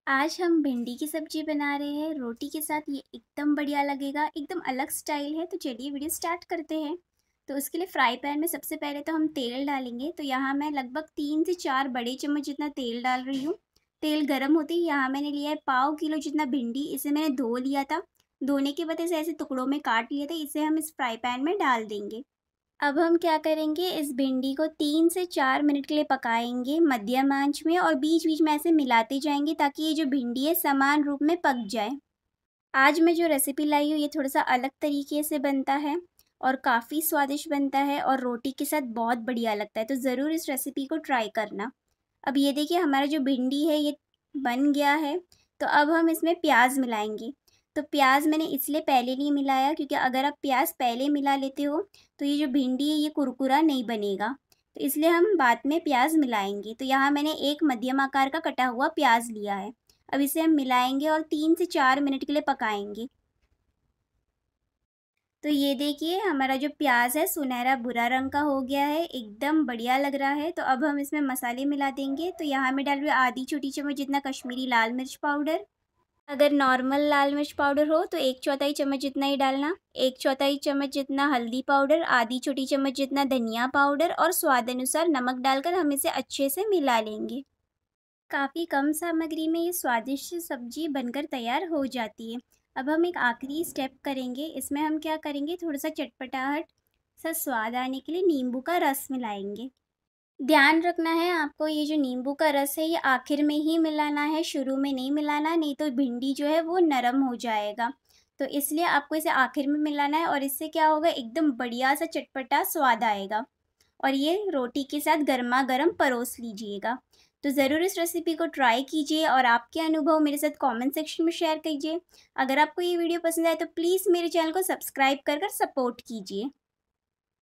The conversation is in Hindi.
आज हम भिंडी की सब्जी बना रहे हैं रोटी के साथ। ये एकदम बढ़िया लगेगा, एकदम अलग स्टाइल है। तो चलिए वीडियो स्टार्ट करते हैं। तो उसके लिए फ्राई पैन में सबसे पहले तो हम तेल डालेंगे। तो यहाँ मैं लगभग 3 से 4 बड़े चम्मच जितना तेल डाल रही हूँ। तेल गर्म होते ही यहाँ मैंने लिया है पाव किलो जितना भिंडी। इसे मैंने धो लिया था। धोने के बाद इसे ऐसे टुकड़ों में काट लिया था। इसे हम इस फ्राई पैन में डाल देंगे। अब हम क्या करेंगे, इस भिंडी को 3 से 4 मिनट के लिए पकाएंगे मध्यम आंच में, और बीच बीच में ऐसे मिलाते जाएंगे ताकि ये जो भिंडी है समान रूप में पक जाए। आज मैं जो रेसिपी लाई हूँ ये थोड़ा सा अलग तरीके से बनता है और काफ़ी स्वादिष्ट बनता है और रोटी के साथ बहुत बढ़िया लगता है। तो ज़रूर इस रेसिपी को ट्राई करना। अब ये देखिए हमारा जो भिंडी है ये बन गया है। तो अब हम इसमें प्याज मिलाएंगे। तो प्याज मैंने इसलिए पहले नहीं मिलाया क्योंकि अगर आप प्याज पहले मिला लेते हो तो ये जो भिंडी है ये कुरकुरा नहीं बनेगा। तो इसलिए हम बाद में प्याज मिलाएंगे। तो यहाँ मैंने एक मध्यम आकार का कटा हुआ प्याज लिया है। अब इसे हम मिलाएंगे और 3 से 4 मिनट के लिए पकाएंगे। तो ये देखिए हमारा जो प्याज है सुनहरा भूरा रंग का हो गया है, एकदम बढ़िया लग रहा है। तो अब हम इसमें मसाले मिला देंगे। तो यहाँ मैं डाल रही हूँ आधी छोटी चम्मच जितना कश्मीरी लाल मिर्च पाउडर। अगर नॉर्मल लाल मिर्च पाउडर हो तो 1/4 चम्मच जितना ही डालना। 1/4 चम्मच जितना हल्दी पाउडर, आधी छोटी चम्मच जितना धनिया पाउडर और स्वाद अनुसार नमक डालकर हम इसे अच्छे से मिला लेंगे। काफ़ी कम सामग्री में ये स्वादिष्ट सब्जी बनकर तैयार हो जाती है। अब हम एक आखिरी स्टेप करेंगे। इसमें हम क्या करेंगे, थोड़ा सा चटपटाहट सा स्वाद आने के लिए नींबू का रस मिलाएंगे। ध्यान रखना है आपको, ये जो नींबू का रस है ये आखिर में ही मिलाना है, शुरू में नहीं मिलाना, नहीं तो भिंडी जो है वो नरम हो जाएगा। तो इसलिए आपको इसे आखिर में मिलाना है और इससे क्या होगा, एकदम बढ़िया सा चटपटा स्वाद आएगा। और ये रोटी के साथ गर्मा गर्म परोस लीजिएगा। तो ज़रूर इस रेसिपी को ट्राई कीजिए और आपके अनुभव मेरे साथ कमेंट सेक्शन में शेयर कीजिए। अगर आपको ये वीडियो पसंद आए तो प्लीज़ मेरे चैनल को सब्सक्राइब कर सपोर्ट कीजिए।